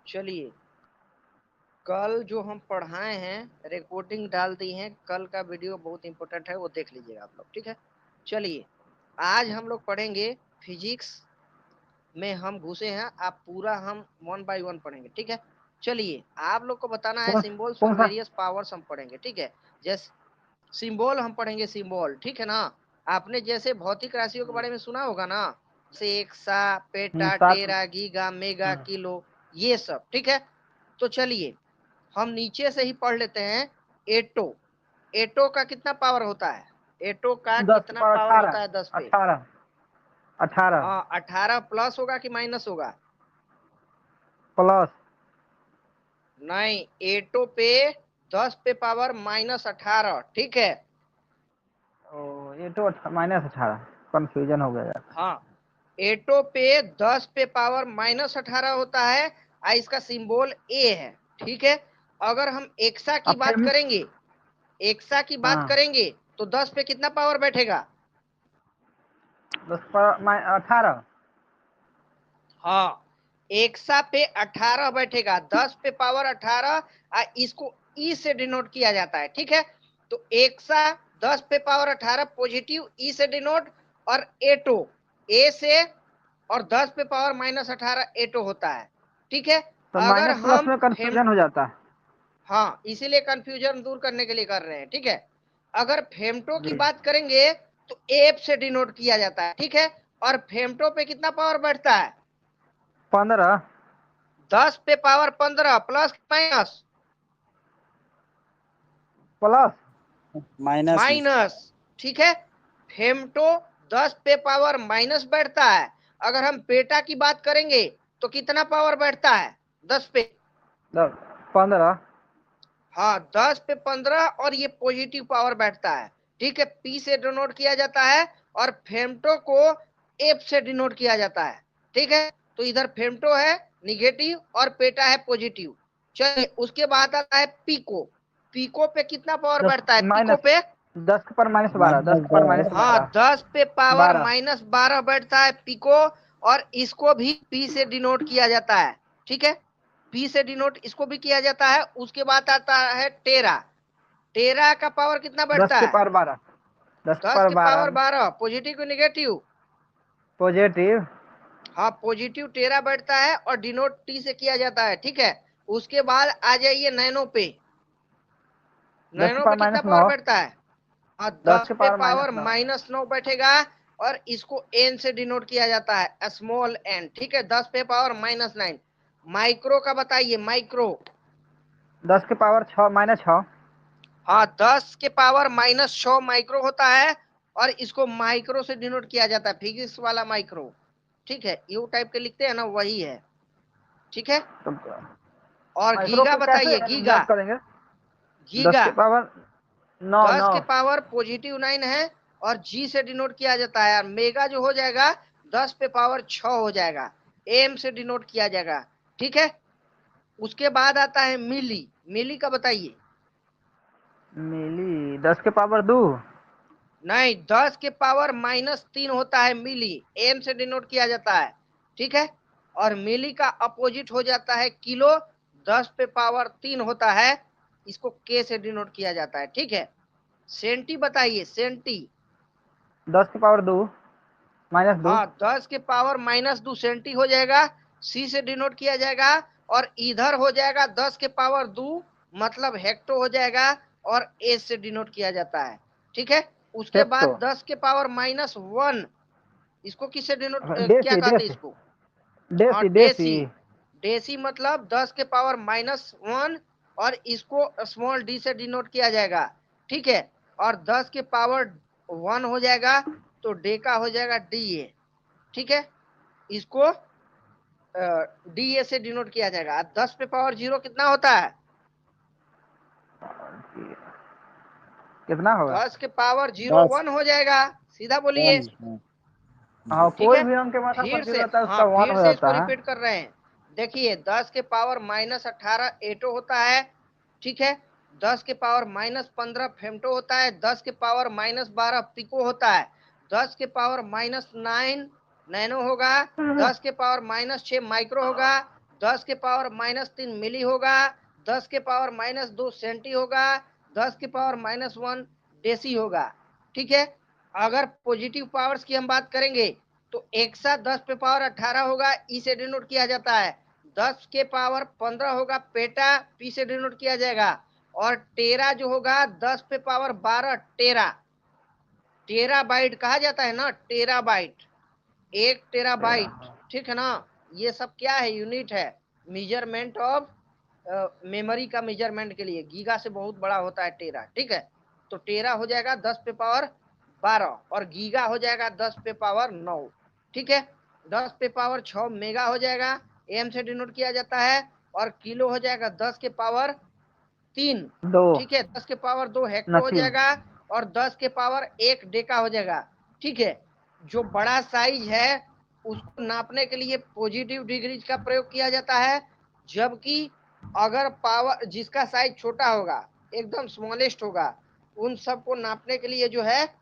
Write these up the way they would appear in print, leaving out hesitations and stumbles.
चलिए, कल जो हम पढ़ाए हैं रिकॉर्डिंग डाल दी है, कल का वीडियो बहुत इंपॉर्टेंट है, वो देख लीजिएगा आप लोग, ठीक है। चलिए, आज हम लोग पढ़ेंगे फिजिक्स में हम घुसे हैं, आप पूरा हम 1 बाय 1 पढ़ेंगे, ठीक है। चलिए, आप लोग को बताना है सिंबल्स फॉर कौन सा? वेरियस पावर्स हम पढ़ेंगे, ठीक है। जैसे सिंबल हम पढ़ेंगे, सिंबल, ठीक है ना। आपने जैसे भौतिक राशियों के बारे में सुना होगा ना, जैसे एक्सा, पेटा, सात। टेरा, गीगा, मेगा, किलो, ये सब, ठीक है। तो चलिए, हम नीचे से ही पढ़ लेते हैं। एटो, एटो का कितना पावर होता है? एटो का 10 कितना पर पावर 18। होता है 10 पे? 18। 18 हाँ, 18 प्लस होगा कि माइनस होगा? प्लस। नहीं, एटो पे 10 पे पावर -18, ठीक है। ओ, ये तो -18। कंफ्यूजन हो गया यार। हाँ, एटो पे 10 पे पावर -18 होता है और इसका सिंबल ए है, ठीक है। अगर हम एक्सा की अब बात करेंगे, एक्सा की बात हाँ, करेंगे तो 10 पे कितना पावर बैठेगा? 10 पर 18। हाँ, एक्सा पे 18 बैठेगा, 10 पे पावर 18, इसको ई से डिनोट किया जाता है, ठीक है। तो एक्सा 10 पे पावर 18 पॉजिटिव ई से डिनोट, और एटो ए से, और 10 पे पावर -18 एटो होता है, ठीक है। तो अगर माइनस प्लस हम में कंफ्यूजन हो जाता है। हाँ, इसीलिए कंफ्यूजन दूर करने के लिए कर रहे हैं, ठीक है। अगर फेमटो की जी। बात करेंगे तो एफ से डिनोट किया जाता है, ठीक है। और फेमटो पे कितना पावर बैठता है? 15। 10 पे power 15 plus minus? Plus. Minus, ठीक है। फेमटो 10 पे पावर माइनस बैठता है। अगर हम पेटा की बात करेंगे तो कितना पावर बैठता है 10 पे? 15। हाँ, 10 पे 15, और ये पॉजिटिव पावर बैठता है, ठीक है। पी से डिनोट किया जाता है, और फेमटो को एफ से डिनोट किया जाता है, ठीक है। तो इधर फेमटो है निगेटिव और पेटा है पॉजिटिव। चलिए, उसके बाद आता है पीको। पीको पे कितना पावर 10 बैठता है पीको माइनस पे? 10 पर -12। 10 पर हाँ, -12। 10 पे पावर 12। -12 बैठता है पिको, और इसको भी पी से डिनोट किया जाता है, ठीक है। पी से डिनोट इसको भी किया जाता है। उसके बाद आता है टेरा। टेरा का पावर कितना 10 बैठता के है? पावर 12। 10 10 पर के पावर 12 12, पॉजिटिव को निगेटिव? पॉजिटिव। हाँ, पॉजिटिव टेरा बैठता है, और डिनोट टी से किया जाता है, ठीक है। उसके बाद आ जाइए नैनो पे। 10 के नैनो पे पावर कितना पावर -9। बैठता है? हाँ, 10 10 के पे पावर पावर -9। -9 बैठेगा, और इसको एन से डिनोट किया जाता है, स्मॉल एन, ठीक है। 10 पे पावर -9। माइक्रो का बताइए, माइक्रो। 10 के पावर 6 -6। हाँ, 10 के पावर -6 माइक्रो होता है, और इसको माइक्रो से डिनोट किया जाता है, फिजिक्स वाला माइक्रो, ठीक है। यू टाइप के लिखते हैं ना, वही है, ठीक है। तो और माइक्रो गीगा को कैसे बताइए, गीगा। ज्ञात करेंगे? 10 गीगा के पावर 9 10 9। के पावर +9 है, और जी से डिनोट किया जाता है। मेगा जो हो जाएगा 10 पे पावर 6 हो जाएगा, एम से डिनोट किया जाएगा, ठीक है। उसके बाद आता है मिली। मिली का बताइए। मिली 10 के पावर 2। नहीं, 10 के पावर -3 होता है मिली, एम से डिनोट किया जाता है, ठीक है। और मिली का अपोजिट हो जाता है किलो, 10 पे पावर 3 होता है, इसको के से डिनोट किया जाता है, ठीक है। सेंटी बताइए, सेंटी। 10 के पावर 2 -2। हाँ, 10 के पावर -2 सेंटी हो जाएगा, सी से डिनोट किया जाएगा। और इधर हो जाएगा 10 के पावर 2, मतलब हेक्टो हो जाएगा, और एस से डिनोट किया जाता है, ठीक है। उसके हेक्टो। बाद 10 के पावर -1, इसको किससे डिनोट क्या देसी कहते हैं देसी इसको? हाँ, देसी देसी। डेसी। डेसी मतलब 10 के पावर -1, और इसको स्मॉल डी से डिनोट किया जाएगा, ठीक है। और 10 के पावर 1 हो जाएगा, तो डेका हो जाएगा डी ए, ठीक है। इसको डी ए से डिनोट किया जाएगा। 10 पे पावर 0 कितना होता है? कितना होगा? 10 के पावर 0 1 हो जाएगा, सीधा बोलिए, हाँ, ठीक कोई है। भी अंक के माथा पर फिर जीरो से, रहता है हाँ, उसका 1 फिर हो से इसको जाता है। रिपीट कर रहे हैं। देखिए, 10 के पावर -18 एटो होता है, ठीक है। 10 के पावर -15 फेमटो होता है। 10 के पावर -12 पिको होता है। 10 के पावर -9 नैनो होगा। 10 के पावर -6 माइक्रो होगा। 10 के पावर -3 मिली होगा, 10 के पावर -2 सेंटी होगा, 10 के पावर -1 डेसी होगा। ठीक है, अगर पॉजिटिव पावर्स की हम बात करेंगे तो एक्सा 10 पे पावर 18 होगा, ई से डिनोट किया जाता है। 10 के पावर 15 होगा, पेटा, पी से डिनोट किया जाएगा। और टेरा जो होगा 10 पे पावर 12 टेरा, टेराबाइट कहा जाता है ना, टेराबाइट, 1 टेराबाइट। ठीक है ना, ये सब क्या है, यूनिट है, मेजरमेंट ऑफ मेमोरी का मेजरमेंट के लिए। गीगा से बहुत बड़ा होता है टेरा। ठीक है, तो टेरा हो जाएगा 10 पे पावर 12 और गीगा हो जाएगा 10 पे पावर 9। ठीक है, 10 पे पावर 6 मेगा हो जाएगा, एम से डिनोट किया जाता है। और किलो हो जाएगा 10 के पावर 3। ठीक है, 10 के पावर 2 हेक्टो हो जाएगा और 10 के पावर 1 डेका हो जाएगा। ठीक है, जो बड़ा साइज है उसको नापने के लिए पॉजिटिव डिग्रीज का प्रयोग किया जाता है, जबकि अगर पावर जिसका साइज छोटा होगा, एकदम स्मॉलेस्ट होगा, उन सबको नापने के लिए जो है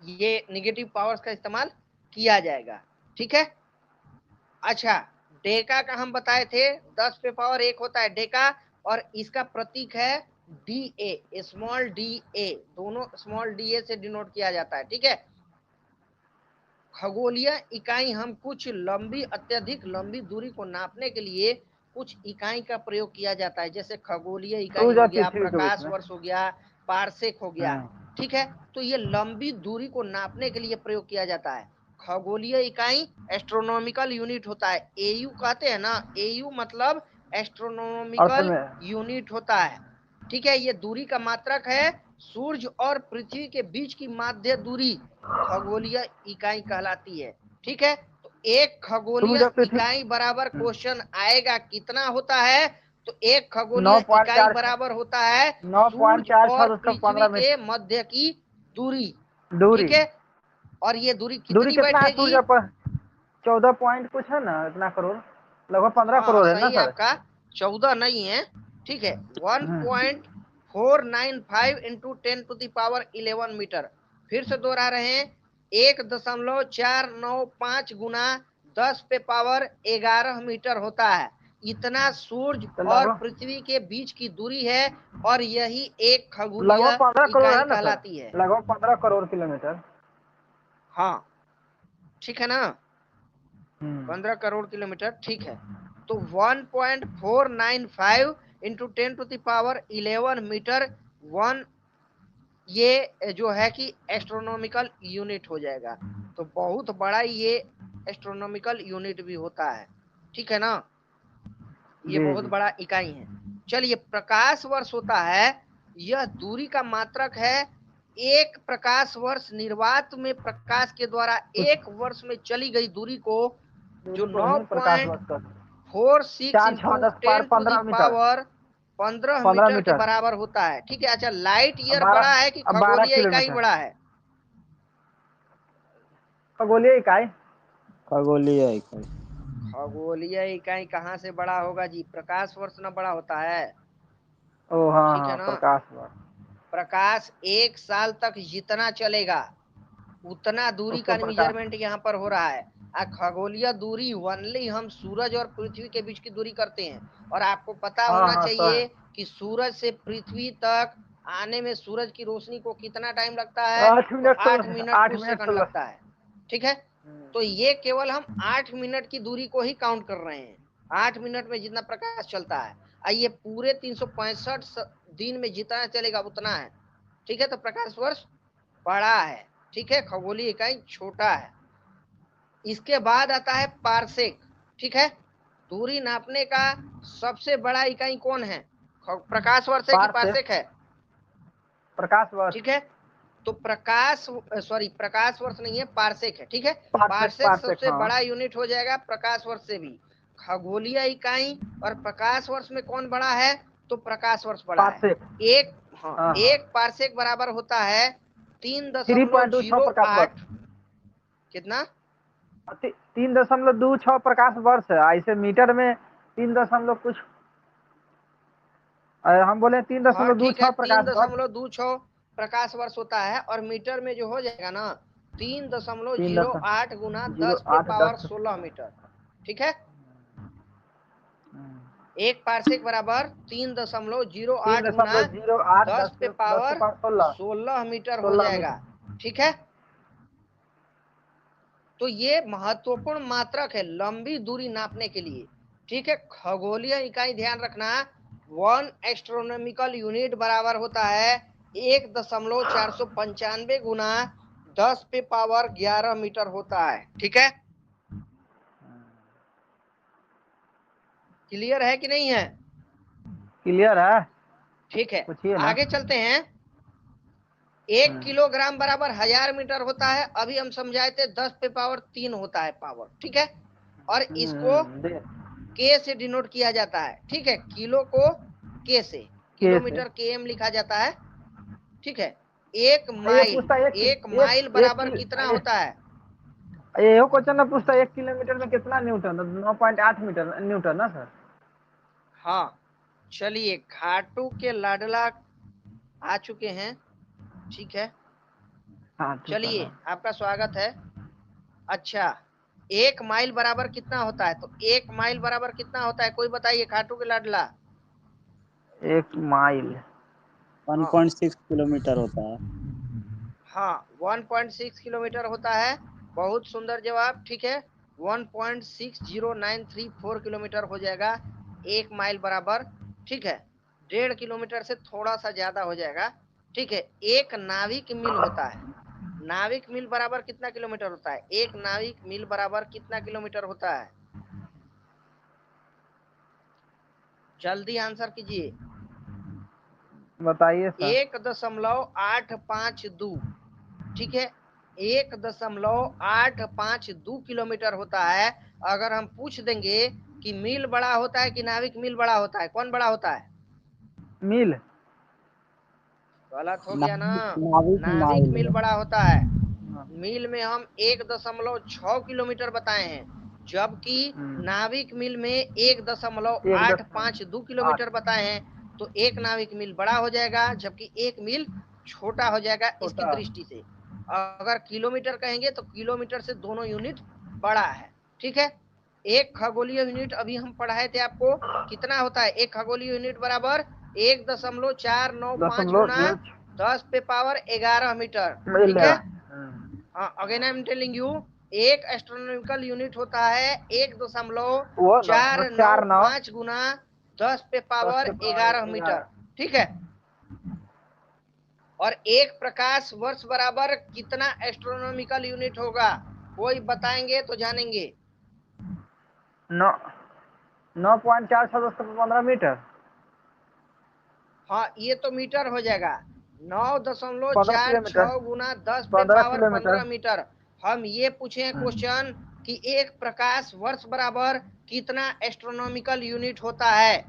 ये निगेटिव पावर्स का इस्तेमाल किया जाएगा। ठीक है, अच्छा, डेका का हम बताए थे 10 पे पावर 1 होता है डेका, और इसका प्रतीक है D A, small D A, दोनों स्मॉल डी ए से डिनोट किया जाता है। ठीक है, खगोलीय इकाई हम कुछ लंबी, अत्यधिक लंबी दूरी को नापने के लिए कुछ इकाई का प्रयोग किया जाता है, जैसे खगोलीय इकाई हो गया, प्रकाश वर्ष हो गया, पारसेक हो गया। ठीक है, तो ये लंबी दूरी को नापने के लिए प्रयोग किया जाता है। खगोलीय इकाई एस्ट्रोनॉमिकल यूनिट होता है, एयू कहते हैं ना, एयू मतलब एस्ट्रोनॉमिकल यूनिट होता है। ठीक है, ये दूरी का मात्रक है, सूर्य और पृथ्वी के बीच की माध्य दूरी खगोलीय इकाई कहलाती है। ठीक है, तो एक खगोलीय इकाई बराबर क्वेश्चन आएगा कितना होता है, तो एक खगोलीय इकाई बराबर होता है सूर्य और पृथ्वी के मध्य की दूरी। ठीक है, और ये दूरी कितनी बैठेगी, 14 पॉइंट कुछ है ना, इतना करोड़, लगभग 15 करोड़ है ना सही सर? आपका, 14 नहीं है। ठीक है, 1.495 इंटू 10⁻11 मीटर। फिर से दोहरा रहे हैं, 1.495 गुना 10 पे पावर 11 मीटर होता है। इतना सूर्य और पृथ्वी के बीच की दूरी है, और यही एक खगोलीय इकाई कहलाती है। लगभग 15 करोड़ किलोमीटर। हाँ, ठीक है ना, 15 करोड़ किलोमीटर। ठीक है, तो 1.495 इंटू 10⁻11 मीटर, 1 ये जो है कि एस्ट्रोनॉमिकल यूनिट हो जाएगा। तो बहुत बड़ा ये एस्ट्रोनॉमिकल यूनिट भी होता है। ठीक है ना, ये बहुत बड़ा इकाई है। चलिए, प्रकाश वर्ष होता है, यह दूरी का मात्रक है। एक प्रकाश वर्ष निर्वात में प्रकाश के द्वारा एक वर्ष में चली गई दूरी को, जो 9.46 इंटू 10⁻15 मीटर के बराबर होता है। ठीक है, अच्छा, लाइट ईयर बड़ा है कि खगोलीय इकाई बड़ा है? खगोलीय इकाई। खगोलीय इकाई। खगोलीय इकाई कहाँ से बड़ा होगा जी, प्रकाश वर्ष ना बड़ा होता है। ओ हाँ, ठीक है ना, प्रकाश वर्ष। प्रकाश 1 साल तक जितना चलेगा उतना दूरी का मेजरमेंट यहाँ पर हो रहा है। खगोलीय दूरी ओनली हम सूरज और पृथ्वी के बीच की दूरी करते हैं, और आपको पता होना चाहिए कि सूरज से पृथ्वी तक आने में सूरज की रोशनी को कितना टाइम लगता है, 8 मिनट, तो 8 मिनट कुछ सेकंड लगता है। ठीक है, तो ये केवल हम 8 मिनट की दूरी को ही काउंट कर रहे हैं, 8 मिनट में जितना प्रकाश चलता है। ये पूरे 365 दिन में जितना चलेगा उतना है। ठीक है, तो प्रकाश वर्ष बड़ा है। ठीक है, खगोलीय इकाई छोटा है। इसके बाद आता है पारसेक। ठीक है, दूरी नापने का सबसे बड़ा इकाई कौन है, प्रकाश वर्ष है कि पारसेक है? प्रकाश वर्ष। ठीक है, तो प्रकाश वर्ष नहीं है, पारसेक है। ठीक है, पारसेक सबसे बड़ा यूनिट हो जाएगा प्रकाश वर्ष से भी। खगोलीय इकाई और प्रकाश वर्ष में कौन बड़ा है, तो प्रकाश वर्ष बड़ा है। एक पारसेक बराबर होता है 3.08, कितना, 3.26 प्रकाश वर्ष है। ऐसे मीटर में 3 कुछ, हम बोले 3.26 प्रकाश वर्ष होता है, और मीटर में जो हो जाएगा ना 3.08 गुना 10 पे पावर 16 मीटर। ठीक है, 1 पारसेक बराबर 3.08 गुना 3.08 10 पे पावर 16 16 मीटर हो 16 जाएगा। ठीक है, तो ये महत्वपूर्ण मात्रक है लंबी दूरी नापने के लिए। ठीक है, खगोलीय इकाई ध्यान रखना, 1 एस्ट्रोनॉमिकल यूनिट बराबर होता है 1.495 गुना 10 पे पावर 11 मीटर होता है। ठीक है, क्लियर है कि नहीं है? क्लियर है। ठीक है, पूछिए ना। आगे चलते हैं। 1 किलोग्राम बराबर 1000 मीटर होता है, अभी हम समझाए थे 10 पे पावर 3 होता है पावर। ठीक है, और इसको के से डिनोट किया जाता है। ठीक है, किलो को के से, किलोमीटर के एम लिखा जाता है। ठीक है, एक माइल बराबर कितना होता है? ये क्वेश्चन में पूछता है 1 किलोमीटर में कितना न्यूटन? 9.8 मीटर न्यूटन ना सर? हाँ, चलिए घाटू के लाडला आ चुके हैं। ठीक है, हाँ चलिए आपका स्वागत है। अच्छा, 1 माइल बराबर कितना होता है? तो 1 माइल बराबर कितना होता है, कोई बताइए खाटू के लाडला। 1 माइल 1.6 किलोमीटर होता है। हाँ, 1.6 किलोमीटर होता है। बहुत सुंदर जवाब। ठीक है, 1.60934 किलोमीटर हो जाएगा 1 माइल बराबर। ठीक है, 1.5 किलोमीटर से थोड़ा सा ज्यादा हो जाएगा। ठीक है, 1 नाविक मील होता है। नाविक मील बराबर कितना किलोमीटर होता है? 1 नाविक मील बराबर कितना किलोमीटर होता है? जल्दी आंसर कीजिए। बताइए सर। 1.852। ठीक है, 1.852 किलोमीटर होता है। अगर हम पूछ देंगे कि मील बड़ा होता है कि नाविक मील बड़ा होता है, कौन बड़ा होता है? मील। गलत हो गया ना, नाविक नाविक माइल मील बड़ा होता है। मील में हम 1.6 किलोमीटर बताए हैं, जबकि नाविक मील में 1.852 किलोमीटर बताए हैं। तो 1 नाविक मील बड़ा हो जाएगा, जबकि 1 मील छोटा हो जाएगा इसकी दृष्टि से। अगर किलोमीटर कहेंगे तो किलोमीटर से दोनों यूनिट बड़ा है। ठीक है, एक खगोलीय यूनिट अभी हम पढ़ाए थे आपको, कितना होता है? एक खगोलीय यूनिट बराबर 1.495 गुना 10 पे पावर 11 मीटर। ठीक है, हाँ, again I am telling you, एक एस्ट्रोनॉमिकल यूनिट होता है 1.495 गुना 10 पे पावर 11 मीटर। ठीक है, और एक प्रकाश वर्ष बराबर कितना एस्ट्रोनॉमिकल यूनिट होगा? कोई बताएंगे तो जानेंगे। 9.415 मीटर। हाँ, ये तो मीटर हो जाएगा। 9.46 गुना 10 पे पावर 15 मीटर। हम ये पूछे हैं क्वेश्चन कि एक प्रकाश वर्ष बराबर कितना एस्ट्रोनॉमिकल यूनिट होता है?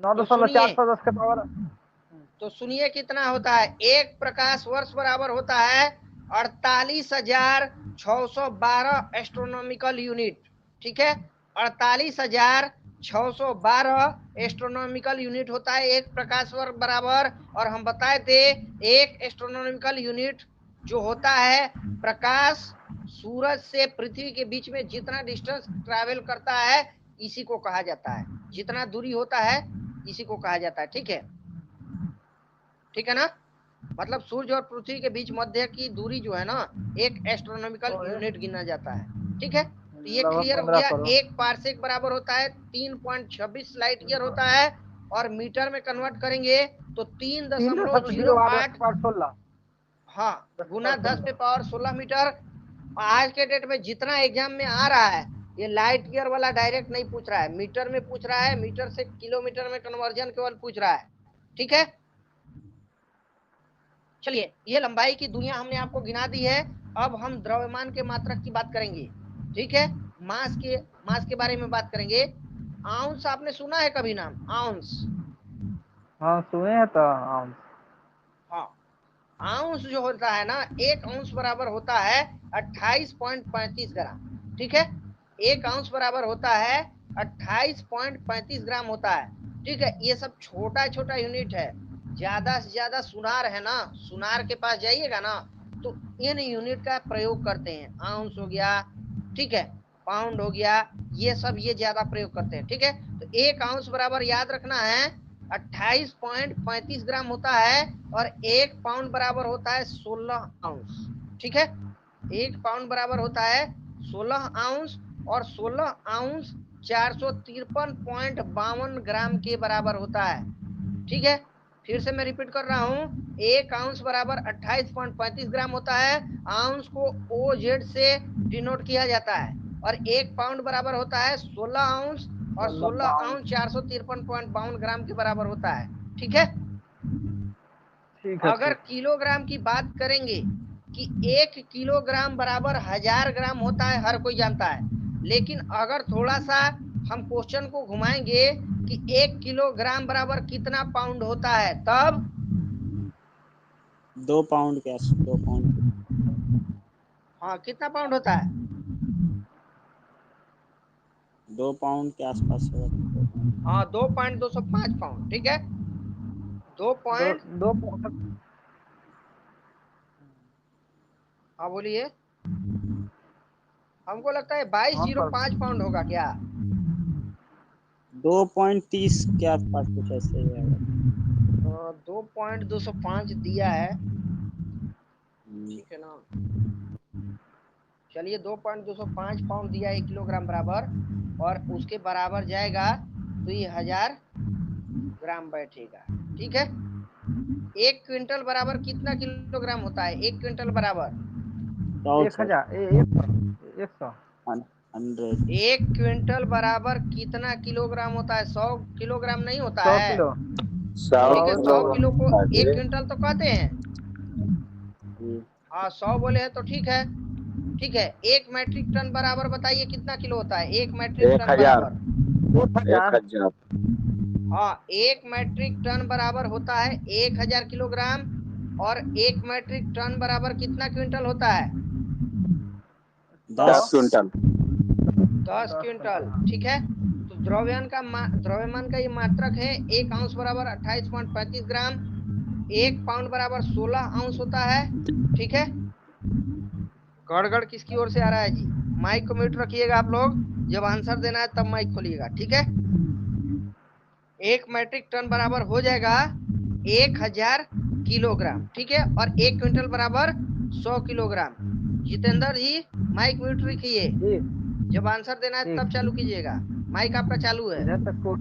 9.410 के पावर। तो सुनिए कितना होता है। एक प्रकाश वर्ष बराबर होता है 48,612 एस्ट्रोनॉमिकल यूनिट। ठीक है, 48,612 एस्ट्रोनॉमिकल यूनिट होता है एक प्रकाश वर्ष बराबर। और हम बताए थे एक एस्ट्रोनॉमिकल यूनिट जो होता है प्रकाश सूरज से पृथ्वी के बीच में जितना डिस्टेंस ट्रैवल करता है इसी को कहा जाता है, जितना दूरी होता है इसी को कहा जाता है। ठीक है, ठीक है ना, मतलब सूर्य और पृथ्वी के बीच मध्य की दूरी जो है ना एक एस्ट्रोनॉमिकल यूनिट गिना जाता है। ठीक है, तो ये क्लियर हो गया। एक पारसेक बराबर होता है 3.26 लाइट ईयर होता है, और मीटर में कन्वर्ट करेंगे तो 3.08 हाँ गुना 10 पे पावर 16 मीटर। आज के डेट में जितना एग्जाम में आ रहा है ये लाइट ईयर वाला डायरेक्ट नहीं पूछ रहा है, मीटर में पूछ रहा है, मीटर से किलोमीटर में कन्वर्जन केवल पूछ रहा है। ठीक है, चलिए ये लंबाई की दुनिया हमने आपको गिना दी है। अब हम द्रव्यमान के मात्रक की बात करेंगे। ठीक है, मास के बारे में बात करेंगे। आउंस आपने सुना है कभी नाम? आउंस? हाँ सुने हैं तो। हाँ, आउंस जो होता है ना, एक आउंस बराबर होता है 28.35 ग्राम। ठीक है, एक आउंस बराबर होता है 28.35 ग्राम होता है। ठीक है, ये सब छोटा छोटा यूनिट है। ज्यादा से ज्यादा सुनार है ना, सुनार के पास जाइएगा ना तो इन यूनिट का प्रयोग करते हैं। आउंस हो गया, ठीक है, पाउंड हो गया, ये सब ये ज्यादा प्रयोग करते हैं। ठीक है, तो 1 आउंस बराबर याद रखना है 28.35 ग्राम होता है, और 1 पाउंड बराबर होता है 16 आउंस। ठीक है, 1 पाउंड बराबर होता है 16 आउंस, और 16 आउंस 453.52 ग्राम के बराबर होता है। ठीक है, फिर से मैं रिपीट कर रहा हूं, 1 आउंस बराबर 28.35 ग्राम होता है। आउंस को OZ से डिनोट किया जाता है, और 1 पाउंड बराबर होता है 16 आउंस, और 16 आउंस 453.52 ग्राम के बराबर होता है। ठीक है, ठीक है। अगर किलोग्राम की बात करेंगे कि 1 किलोग्राम बराबर 1000 ग्राम होता है, हर कोई जानता है। लेकिन अगर थोड़ा सा हम क्वेश्चन को घुमाएंगे कि 1 किलोग्राम बराबर कितना पाउंड होता है, तब 2 पाउंड के 2 पाउंड। हाँ, कितना पाउंड होता है? 2 पाउंड के आसपास होगा। हाँ, 2.205 पाउंड। ठीक है, 2 पॉइंट, दो हाँ बोलिए। हमको लगता है 2205 पाउंड होगा क्या? 2.30 के आसपास कुछ ऐसे ही है। 2.205 दिया है। ठीक है ना, चलिए 2.205 पाउंड दिया है 1 किलोग्राम बराबर, और उसके बराबर जाएगा तो ये 1000 ग्राम बैठेगा। ठीक है, 1 क्विंटल बराबर कितना किलोग्राम होता है? 1 क्विंटल बराबर 1000 100 100 1 क्विंटल बराबर कितना किलोग्राम होता है? 100 किलोग्राम नहीं होता 100 है। किलो। ठीक है, 100 किलो को 1 क्विंटल तो कहते हैं। जी। हाँ, 100 बोले हैं तो ठीक है। ठीक है, 1 मैट्रिक टन बराबर बताइए कितना किलो होता है? 1 मैट्रिक टन 1000 बराबर, 1000 हाँ, 1 मैट्रिक टन बराबर होता है 1000 किलोग्राम, और 1 मैट्रिक टन बराबर कितना क्विंटल होता है? 10 क्विंटल 10 क्विंटल। ठीक है, तो द्रव्यमान का ये मात्रक है। 1 आउंस बराबर 28.35 ग्राम, 1 पाउंड बराबर 16 आउंस होता है। ठीक है, गड़गड़ किसकी ओर से आ रहा है जी? माइक को म्यूट रखिएगा आप लोग, जब आंसर देना है तब माइक खोलिएगा। ठीक है, 1 मैट्रिक टन बराबर हो जाएगा 1000 किलोग्राम। ठीक है, और 1 क्विंटल बराबर 100 किलोग्राम। जितेंद्र जी माइक म्यूट रखिए, जी जब आंसर देना है तब चालू कीजिएगा। माइक आपका चालू है। इधर तक को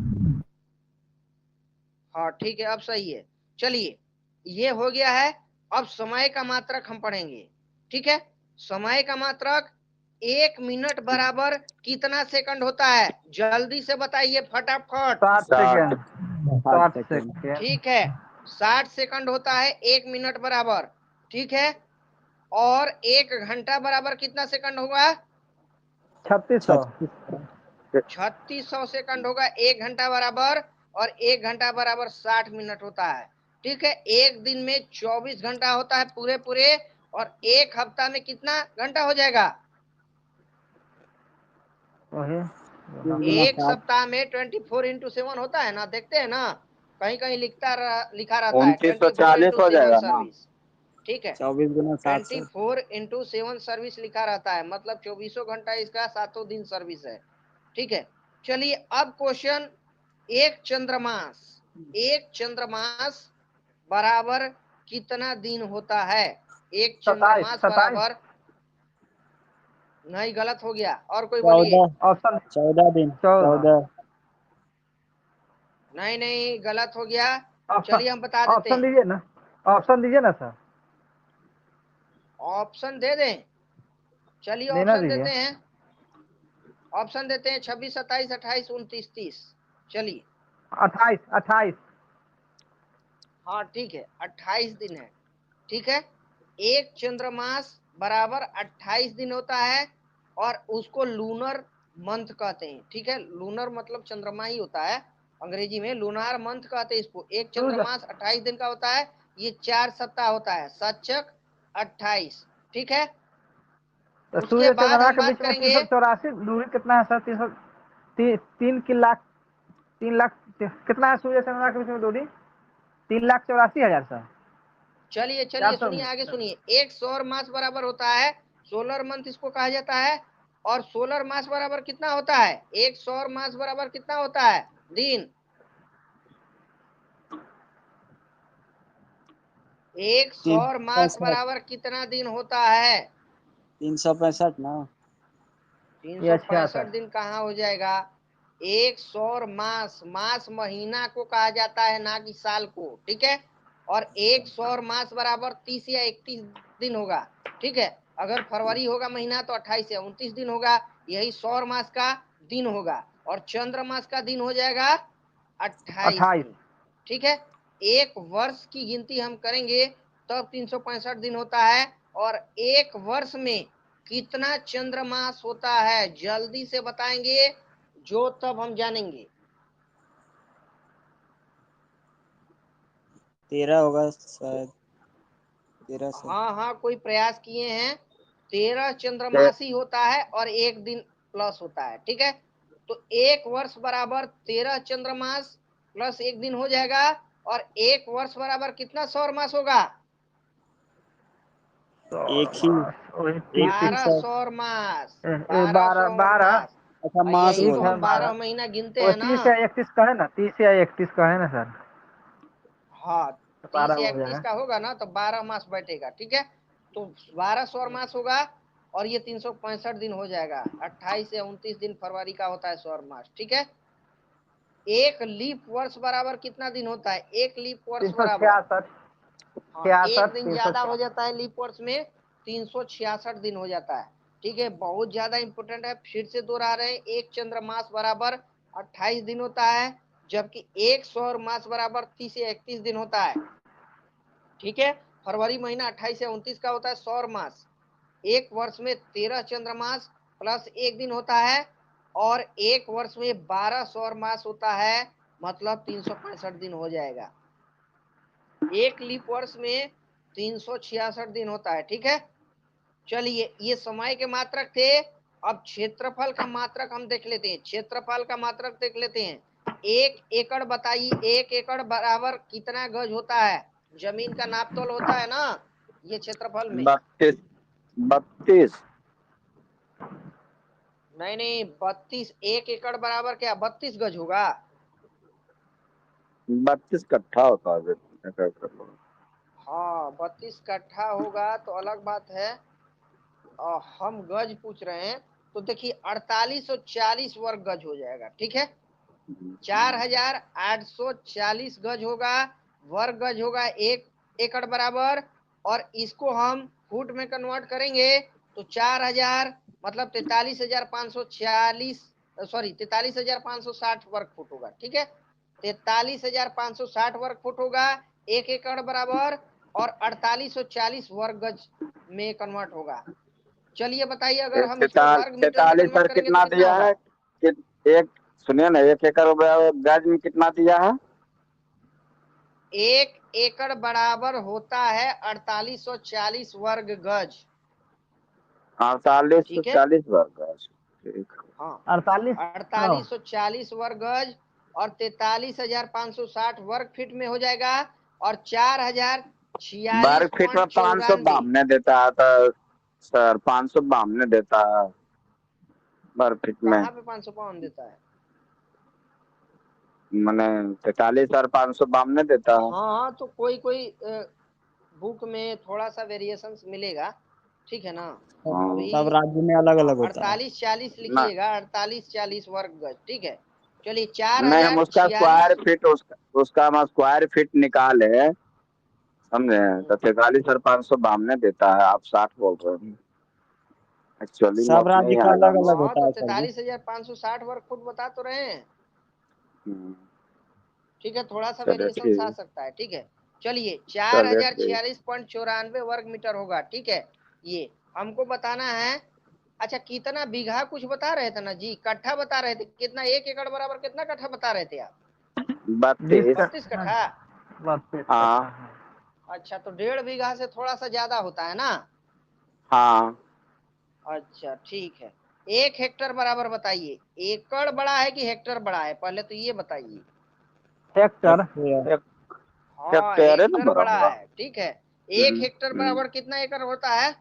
हाँ ठीक है, अब सही है। चलिए, ये हो गया है। अब समय का मात्रक हम पढ़ेंगे। ठीक है, समय का मात्रक 1 मिनट बराबर कितना सेकंड होता है? जल्दी से बताइए फटाफट। 60 सेकंड 60 सेकंड। सेकंड ठीक है, 60 सेकंड होता है 1 मिनट बराबर। ठीक है, और 1 घंटा बराबर कितना सेकंड होगा? 3600 3600 सेकंड होगा 1 घंटा बराबर, और 1 घंटा बराबर 60 मिनट होता है। ठीक है, एक दिन में 24 घंटा होता है पूरे पूरे, और एक हफ्ता में कितना घंटा हो जाएगा? वही एक सप्ताह में 24x7 होता है ना, देखते हैं ना, कहीं कहीं लिखा रहता है 2940 हो 24x7 जाएगा ना। सर्विस। ठीक है, 24 गुना 7 से 24x7 सर्विस लिखा रहता है, मतलब 24 घंटा इसका 7 दिन सर्विस है। ठीक है, चलिए अब क्वेश्चन, एक चंद्रमास बराबर कितना दिन होता है? एक 27 चंद्रमास 27 बराबर, नहीं गलत हो गया, और कोई बोलिए। 14 ऑप्शन 14 दिन 14 14 नहीं नहीं, गलत हो गया। ऑप्शन चलिए हम बता देते ऑप्शन हैं, दीजिए ना, ऑप्शन दीजिए ना सर, ऑप्शन दे दें। चलिए देना ऑप्शन दीजिए। देते हैं, ऑप्शन देते हैं 26, 27, 28, 29, 30। चलिए, 28 28 हाँ ठीक है, 28 दिन है। ठीक है, एक चंद्रमास बराबर 28 दिन होता है, और उसको लूनर मंथ कहते हैं। ठीक है, लूनर मतलब चंद्रमा ही होता है, अंग्रेजी में लूनार मंथ कहते हैं इसको। एक चंद्रमास 28 दिन का होता है, ये 4 सप्ताह होता है, 7 × 28। ठीक है, तो उसके सूर्य बाद चंद्रमा हम के बात बीच में करेंगे, 384 दूरी कितना है सर? 300 3 की लाख 3 लाख कितना है सूर्य चंद्रमा के बीच में दूरी? 3,84,000 सर। चलिए 400 सुनिए, आगे सुनिए। एक सौर मास बराबर होता है, सोलर मंथ इसको कहा जाता है, और सोलर मास बराबर कितना होता है? एक सौर मास बराबर कितना होता है? दिन। एक सौर मास 365 बराबर कितना दिन होता है? 365 ना। 365 दिन कहाँ हो जाएगा? एक सौर मास, मास महीना को कहा जाता है, ना कि साल को, ठीक है। और एक सौर मास बराबर 30 या 31 दिन होगा, ठीक है। अगर फरवरी होगा महीना तो 28 या 29 दिन होगा, यही सौर मास का दिन होगा। और चंद्र मास का दिन हो जाएगा 28 28। दिन, ठीक है। एक वर्ष की गिनती हम करेंगे तब 365 दिन होता है। और एक वर्ष में कितना चंद्रमास होता है, जल्दी से बताएंगे जो तब हम जानेंगे। 13 होगा शायद, 13 से। हाँ, कोई प्रयास किए हैं। 13 चंद्रमास ही होता है और एक दिन प्लस होता है, ठीक है। तो एक वर्ष बराबर 13 चंद्रमास प्लस एक दिन हो जाएगा। और एक वर्ष बराबर कितना सौर मास होगा? एक ही 12 सौ। सौर मास, 12 12 सौर 12। मास। अच्छा, और मास यही ठीक तो बोल है रहे हम हैं। 12 महीना गिनते वो हैं ना। 30 या 31 का है ना, 30 या 31 का है ना सर? हाँ, 30 12 या हो 31 जाएगा। का होगा ना तो 12 मास बैठेगा, ठीक है। तो 12 सौर मास होगा और ये 365 दिन हो जाएगा। 28 से 29 दिन फरवरी का होता है सौर मास, ठीक है। एक लीप वर्ष बराबर कितना दिन होता है? एक लीप वर्ष बराबर, 366, हाँ, एक 66, दिन ज्यादा हो 366। जाता है लीप वर्ष में, 366 दिन हो जाता है, ठीक है। बहुत ज्यादा इंपोर्टेंट है, फिर से दोहरा रहे हैं। एक चंद्रमास बराबर 28 दिन होता है, जबकि एक सौर मास बराबर 30 से 31 दिन होता है, ठीक है। फरवरी महीना 28 से 29 का होता है सौर मास। एक वर्ष में 13 चंद्रमास प्लस एक दिन होता है। और एक वर्ष में 12 सौर मास होता है, मतलब 365 दिन हो जाएगा। एक लीप वर्ष में 366 दिन होता है, ठीक है। चलिए, ये समय के मात्रक थे। अब क्षेत्रफल का मात्रक हम देख लेते हैं। क्षेत्रफल का मात्रक देख लेते हैं। 1 एकड़ बताइए, 1 एकड़ बराबर कितना गज होता है? जमीन का नापतोल होता है ना ये क्षेत्रफल में। 32 32 नहीं, 32। 1 एकड़ बराबर क्या 32 गज होगा? 32 कट्ठा होता है। हाँ, 32 कट्ठा होगा तो अलग बात है। हम गज पूछ रहे हैं, तो देखिए 4840 वर्ग गज हो जाएगा, ठीक है। 4840 गज होगा, वर्ग गज होगा 1 एकड़ बराबर। और इसको हम फुट में कन्वर्ट करेंगे तो 4000 मतलब 43,546, सॉरी 43,560 वर्ग फुट होगा, ठीक है। 43,560 वर्ग फुट होगा 1 एकड़ बराबर। और 4840 वर्ग गज में कन्वर्ट होगा। चलिए बताइए, अगर हम इसको वर्ग मीटर में 43 कन्वर्ट पर करेंगे तो कितना कितना दिया होगा? है? एक सुनिए ना, 1 एकड़ गज में कितना दिया है? 1 एकड़ बराबर होता है 4840 वर्ग गज, ठीक है। 4840 वर्ग गज। ठीक। हाँ, 48। 4840 वर्ग गज और 43,560 वर्ग फीट में हो जाएगा। और वर्ग फीट में 4046.94 552 देता है तो सर, 552 देता है वर्ग फीट में। कहाँ पे 552 देता है? मैंने 43,552 देता है। हाँ, तो कोई कोई बुक में थोड़ा सा वेरिएशन मिलेगा, ठीक है ना। हाँ। अभी सब राज्य में अलग हाँ, अलग होता है। 4840 ना, लिखिएगा, 4840 वर्ग गज, ठीक है। चलिए, चार नहीं, हम हजार उसका स्क्वायर छियालीस फीट, उसका हम स्क्वायर फीट निकाले, समझे, तो 43,552 देता है। आप 60 बोल रहे हैं, एक्चुअली में सब उतना राज्य ही का आएगा। अलग अलग हाँ, होता तो है सर जी। 43,560 वर्ग फुट बता तो रहे हैं, हम्म, ठीक है। थोड़ा सा चलिए वेरिएशन आ ठीक। सकता है, ठीक है। चलिए, चार चलिए हजार ठीक। छियालीस पॉइंट चौरानवे वर्ग मीटर होगा, ठीक है। ये हमको बताना है। अच्छा, कितना बीघा कुछ बता रहे थे ना जी, कट्ठा बता रहे थे कितना? 1 एकड़ बराबर कितना कट्ठा बता रहे थे आप? 20 32। का 32 कट्ठा। 32 हाँ कट्ठा। अच्छा, तो 1.5 बीघा से थोड़ा सा ज्यादा होता है ना। हाँ। अच्छा, ठीक है। 1 हेक्टर बराबर बताइए, एकड़ बड़ा है कि हेक्टर बड़ा है, पहले तो ये बताइए। हेक्टर। हेक्टेयर। हाँ, हेक्टेयर है ना हेक्टर बड़ा बराबर। है, ठीक है। एक हम्म, हेक्टर हम्म, बराबर कितना एकड़ होता है?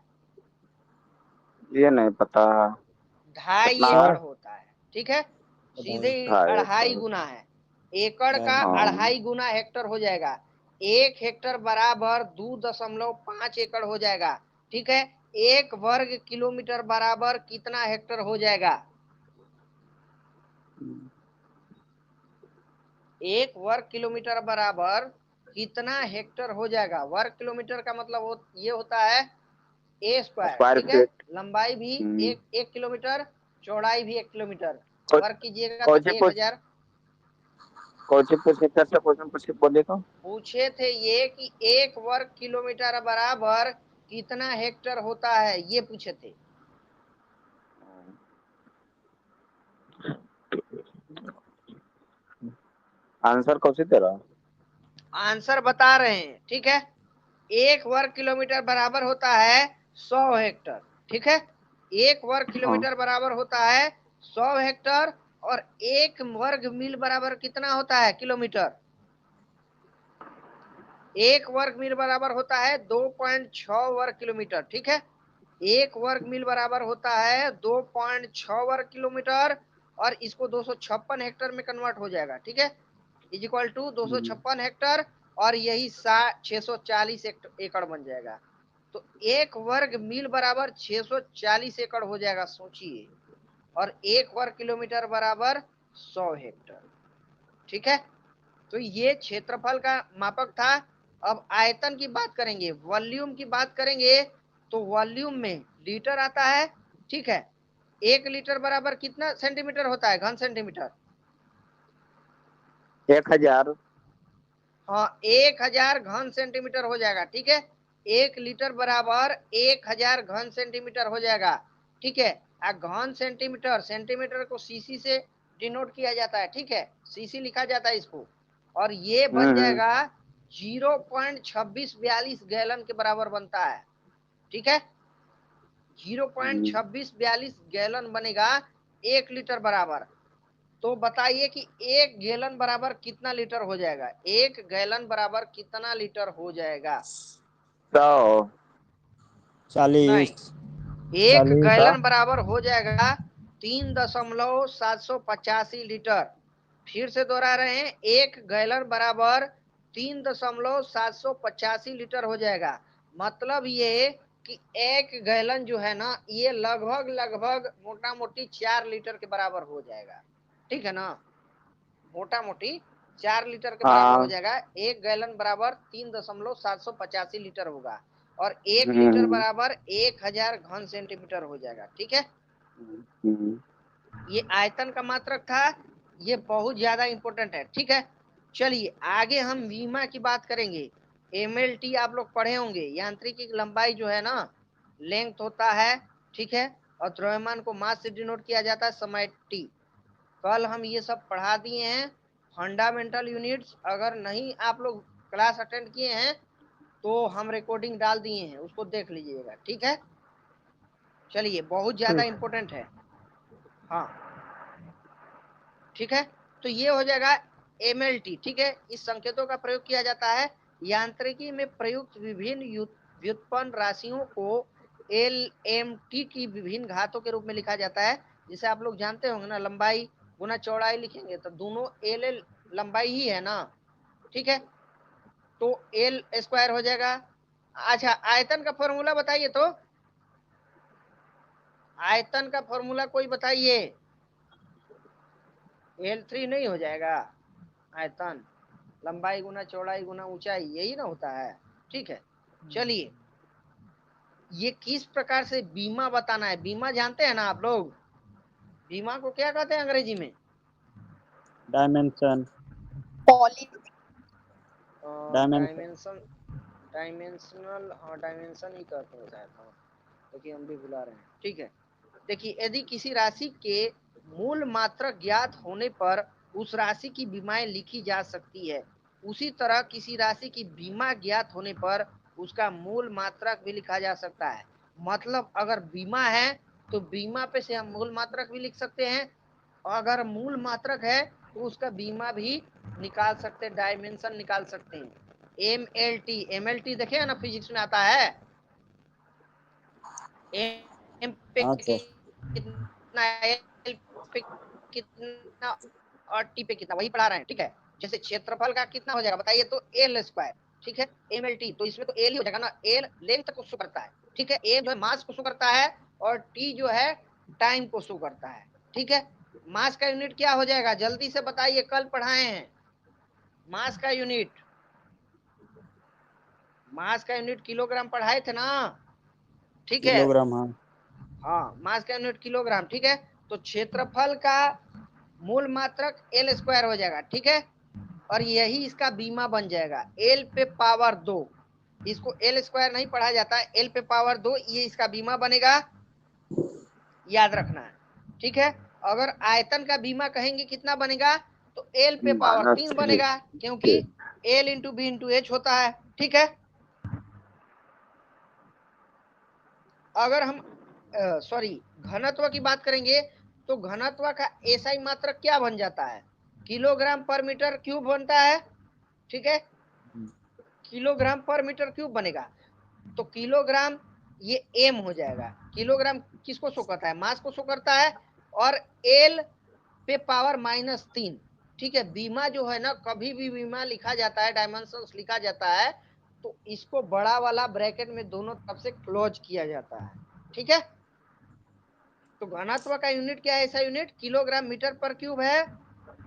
ये नहीं पता। 2.5 कितना एकड़ है? होता है, ठीक है, सीधे ही 2.5 2.5 एकड़। गुना है, एकड़ का हाँ 2.5 गुना हेक्टर हो जाएगा। 1 हेक्टर बराबर 2.5 एकड़ हो जाएगा, ठीक है। 1 वर्ग किलोमीटर बराबर कितना हेक्टर हो जाएगा? 1 वर्ग किलोमीटर बराबर कितना हेक्टर हो जाएगा? वर्ग किलोमीटर का मतलब ये होता है ए स्क्वायर, स्क्वायर ठीक है। फीट। लंबाई भी एक किलोमीटर, चौड़ाई भी 1 किलोमीटर, वर्ग कीजिएगा तो 1000। कौन से पूछे फिर से क्वेश्चन बोलिए तो। पूछे थे ये कि 1 वर्ग किलोमीटर बराबर कितना हेक्टर होता है, ये पूछे थे। आंसर कौन सी दे रहा? आंसर बता रहे हैं, ठीक है। 1 वर्ग किलोमीटर बराबर होता है 100 हेक्टर, ठीक है। 1 वर्ग किलोमीटर बराबर होता है 100 हेक्टर, और 1 वर्ग मील बराबर कितना होता है किलोमीटर? 1 वर्ग मील बराबर होता है 2.6 वर्ग किलोमीटर, ठीक है। 1 वर्ग मील बराबर होता है 2.6 वर्ग किलोमीटर, और इसको 256 हेक्टर में कन्वर्ट हो जाएगा, ठीक है, इज इक्वल टू 256 हेक्टर, और यही 640 एकड़ बन जाएगा। तो 1 वर्ग मील बराबर 640 एकड़ हो जाएगा, सोचिए, और 1 वर्ग किलोमीटर बराबर 100 हेक्टर, ठीक है। तो ये क्षेत्रफल का मापक था। अब आयतन की बात करेंगे, वॉल्यूम की बात करेंगे, तो वॉल्यूम में लीटर आता है, ठीक है। 1 लीटर बराबर कितना सेंटीमीटर होता है, घन सेंटीमीटर? 1000। हाँ, 1000 घन सेंटीमीटर हो जाएगा, ठीक है। 1 लीटर बराबर 1000 घन सेंटीमीटर हो जाएगा, ठीक है। घन सेंटीमीटर, सेंटीमीटर को सीसी से डिनोट किया जाता है, ठीक है, सीसी लिखा जाता है इसको, और ये बन जाएगा 0.2642 गैलन के बराबर बनता है, ठीक है। 0.2642 गैलन बनेगा 1 लीटर बराबर। तो बताइए कि 1 गैलन बराबर कितना लीटर हो जाएगा? 1 गैलन बराबर कितना लीटर हो जाएगा? 100। नहीं, 40। 1 40 गैलन बराबर हो जाएगा 3.785 लीटर। फिर से दोहरा रहे हैं, 1 गैलन बराबर 3.785 लीटर हो जाएगा। मतलब ये कि 1 गैलन जो है ना, ये लगभग लगभग मोटा मोटी 4 लीटर के बराबर हो जाएगा, ठीक है ना। मोटा मोटी 4 लीटर के बराबर हो हाँ। जाएगा। 1 गैलन बराबर 3.785 लीटर होगा, और 1 लीटर बराबर 1000 घन सेंटीमीटर हो जाएगा, ठीक है। ये आयतन का मात्रक था, ये बहुत ज्यादा इंपॉर्टेंट है, ठीक है। चलिए आगे हम वीमा की बात करेंगे। एमएलटी आप लोग पढ़े होंगे, यांत्रिकी की लंबाई जो है ना, लेंथ होता है, ठीक है, और द्रव्यमान को मास से डिनोट किया जाता है समय टी। कल हम ये सब पढ़ा दिए हैं, फंडामेंटल यूनिट्स। अगर नहीं आप लोग क्लास अटेंड किए हैं तो हम रिकॉर्डिंग डाल दिए हैं, उसको देख लीजिएगा, ठीक है। चलिए, बहुत ज्यादा इंपॉर्टेंट है, हाँ, ठीक है। तो ये हो जाएगा एमएलटी, ठीक है। इस संकेतों का प्रयोग किया जाता है यांत्रिकी में प्रयुक्त विभिन्न व्युत्पन्न राशियों को एलएमटी की विभिन्न घातों के रूप में लिखा जाता है। जिसे आप लोग जानते होंगे ना, लंबाई गुना चौड़ाई लिखेंगे तो दोनों एल लंबाई ही है ना, ठीक है। तो एल स्क्वायर हो जाएगा। अच्छा, आयतन का फॉर्मूला बताइए तो, आयतन का फॉर्मूला कोई बताइए। L3 नहीं हो जाएगा? आयतन लंबाई गुना चौड़ाई गुना ऊंचाई, यही ना होता है, ठीक है। चलिए, ये किस प्रकार से बीमा बताना है। बीमा जानते हैं ना आप लोग? बीमा को क्या कहते हैं अंग्रेजी में? डायमेंशन। डायमेंशन। डायमेंशन, डायमेंशनल, हाँ डायमेंशन ही कहते हैं शायद, हाँ, क्योंकि हम भी भुला रहे हैं, ठीक है। देखिए, यदि किसी राशि के मूल मात्रक ज्ञात होने पर उस राशि की बीमाएं लिखी जा सकती है, उसी तरह किसी राशि की बीमा ज्ञात होने पर उसका मूल मात्रक भी लिखा जा सकता है। मतलब अगर बीमा है तो बीमा पे से हम मूल मात्रक भी लिख सकते हैं, और अगर मूल मात्रक है तो उसका बीमा भी निकाल सकते हैं, डायमेंशन निकाल सकते हैं। एमएलटी, एमएलटी देखे ना, फिजिक्स में आता है। एम पे हाँ सर। कितना, एल पे कितना और टी पे कितना, वही पढ़ा रहे हैं, ठीक है। जैसे क्षेत्रफल का कितना हो जाएगा बताइए, तो एल स्क्वायर, ठीक है, एम एल टी, तो इसमें तो एल ही हो जाएगा ना, एल लेंथ को शो करता है, ठीक है, ए जो है मास को शो करता है और टी जो है टाइम को शो करता है, ठीक है। मास का यूनिट क्या हो जाएगा, जल्दी से बताइए, कल पढ़ाए हैं मास का यूनिट, मास का यूनिट किलोग्राम पढ़ाए थे ना, ठीक है। किलोग्राम, हाँ। हाँ, मास का यूनिट किलोग्राम, ठीक है। तो क्षेत्रफल का मूल मात्रक एल स्क्वायर हो जाएगा, ठीक है, और यही इसका बीमा बन जाएगा, एल पे पावर 2, इसको एल स्क्वायर नहीं पढ़ा जाता है, एल पे पावर 2 ये इसका बीमा बनेगा, याद रखना है, ठीक है। अगर आयतन का बीमा कहेंगे कितना बनेगा, तो एल पे पावर 3 -3 बनेगा, क्योंकि L into B into H होता है, ठीक है। अगर हम सॉरी घनत्व की बात करेंगे, तो घनत्व का एसआई मात्रक क्या बन जाता है, किलोग्राम पर मीटर क्यूब बनता है, ठीक है, किलोग्राम पर मीटर क्यूब बनेगा। तो किलोग्राम ये एम हो जाएगा, किलोग्राम किसको शो करता है, मास को शो करता है, और एल पे पावर -3, ठीक है। बीमा जो है ना, कभी भी बीमा लिखा जाता है, डायमेंशंस लिखा जाता है, तो इसको बड़ा वाला ब्रैकेट में दोनों तरफ से क्लोज किया जाता है, ठीक है। तो घनत्व का यूनिट क्या है, ऐसा यूनिट किलोग्राम मीटर पर क्यूब है,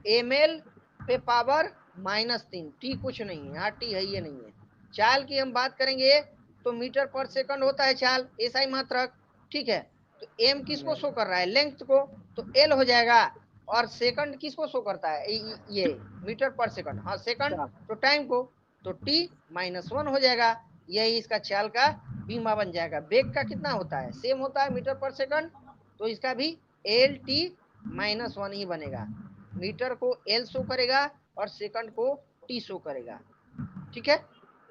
एमएल पे पावर -3, टी कुछ नहीं है, यहाँ टी है ये नहीं है। चाल की हम बात करेंगे तो मीटर पर सेकंड होता है चाल, एसआई मात्रक, ठीक है। तो एम किसको शो कर रहा है, लेंथ को, तो एल हो जाएगा, और सेकंड किसको शो करता है, ये मीटर पर सेकंड, हाँ सेकंड, तो टाइम को, तो टी -1 हो जाएगा, यही इसका चाल का बीमा बन जाएगा। वेग का कितना होता है, सेम होता है मीटर पर सेकंड, तो इसका भी एल टी -1 ही बनेगा, मीटर को एल शो करेगा और सेकंड को टी शो करेगा, ठीक है।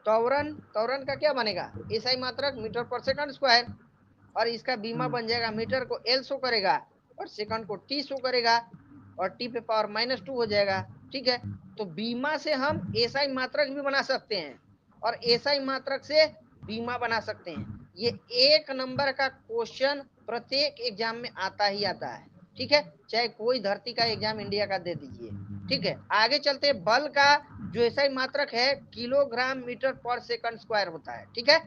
त्वरण, त्वरण का क्या बनेगा, एसआई मात्रक मीटर पर सेकंड स्क्वायर, और इसका बीमा बन जाएगा, मीटर को एल शो करेगा और सेकंड को टी शो करेगा, और टी पे पावर -2 हो जाएगा, ठीक है। तो बीमा से हम एसआई मात्रक भी बना सकते हैं और एसआई मात्रक से बीमा बना सकते हैं। ये 1 नंबर का क्वेश्चन प्रत्येक एग्जाम में आता ही आता है, ठीक है, चाहे कोई धरती का एग्जाम इंडिया का दे दीजिए, ठीक है। आगे चलते, बल का जो एसआई मात्रक है किलोग्राम मीटर पर सेकंड स्क्वायर होता है, ठीक है,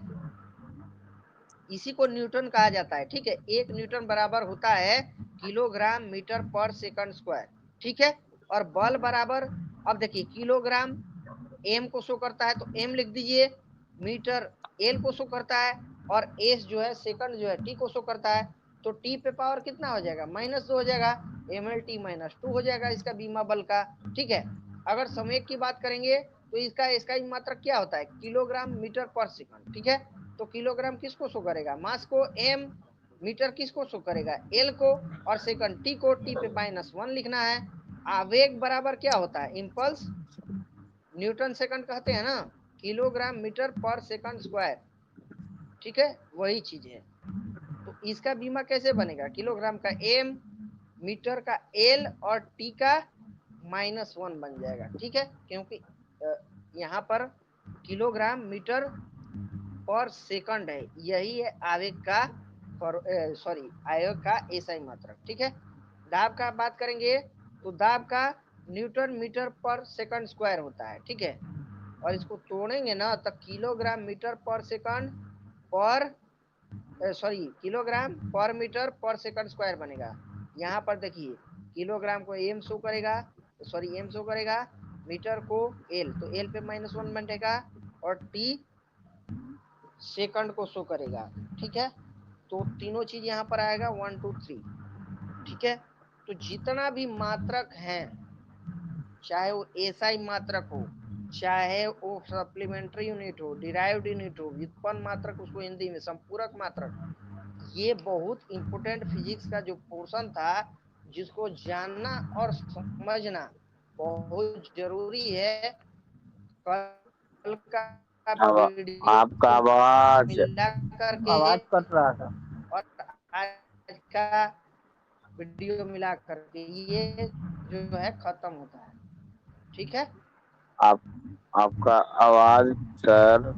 इसी को न्यूटन कहा जाता है, ठीक है। 1 न्यूटन बराबर होता है किलोग्राम मीटर पर सेकंड स्क्वायर, ठीक है। और बल बराबर, अब देखिए किलोग्राम एम को शो करता है, तो एम लिख दीजिए, मीटर एल को शो करता है, और एस जो है सेकंड जो है टी को शो करता है, तो टी पे पावर कितना हो जाएगा, -2 हो जाएगा, एम एल टी -2 हो जाएगा इसका बीमा बल का, ठीक है। अगर समय की बात करेंगे तो इसका इसका मात्रक क्या होता है, किलोग्राम मीटर पर सेकंड, ठीक है। तो किलोग्राम किसको शो करेगा, मास को एम, मीटर किसको शो करेगा, एल को, और सेकंड टी को, टी पे -1 लिखना है। आवेग बराबर क्या होता है, इम्पल्स, न्यूटन सेकंड कहते हैं ना, किलोग्राम मीटर पर सेकंड स्क्वायर, ठीक है, वही चीज है। तो इसका बीमा कैसे बनेगा, किलोग्राम का एम, मीटर का एल और टी का -1 बन जाएगा, ठीक है, क्योंकि यहाँ पर किलोग्राम मीटर पर सेकंड है, यही है आवेग का, सॉरी आवेग का एसआई मात्रक, ठीक है। दाब का बात करेंगे तो दाब का न्यूटन मीटर पर सेकंड स्क्वायर होता है, ठीक है, और इसको तोड़ेंगे ना तो किलोग्राम मीटर पर सेकंड पर सॉरी किलोग्राम पर मीटर पर सेकंड स्क्वायर बनेगा। यहाँ पर देखिए किलोग्राम को एम शो करेगा, सॉरी एम शो करेगा, मीटर को एल, तो एल पे -1 बनेगा, और टी सेकंड को शो करेगा, ठीक है। तो तीनों चीज यहाँ पर आएगा 1 2 3, ठीक है। तो जितना भी मात्रक है, चाहे वो एसआई मात्रक हो, चाहे वो सप्लीमेंट्री यूनिट हो, डिराइव्ड यूनिट हो, व्युत्पन्न मात्रक, उसको हिंदी में संपूरक मात्रक, ये बहुत इंपोर्टेंट फिजिक्स का जो पोर्शन था, जिसको जानना और समझना बहुत जरूरी है। कल का अब आपका वीडियो आवाज, मिला करके आवाज कट रहा था। और आज का वीडियो मिला करके ये जो है खत्म होता है, ठीक है। आप आपका आवाज सर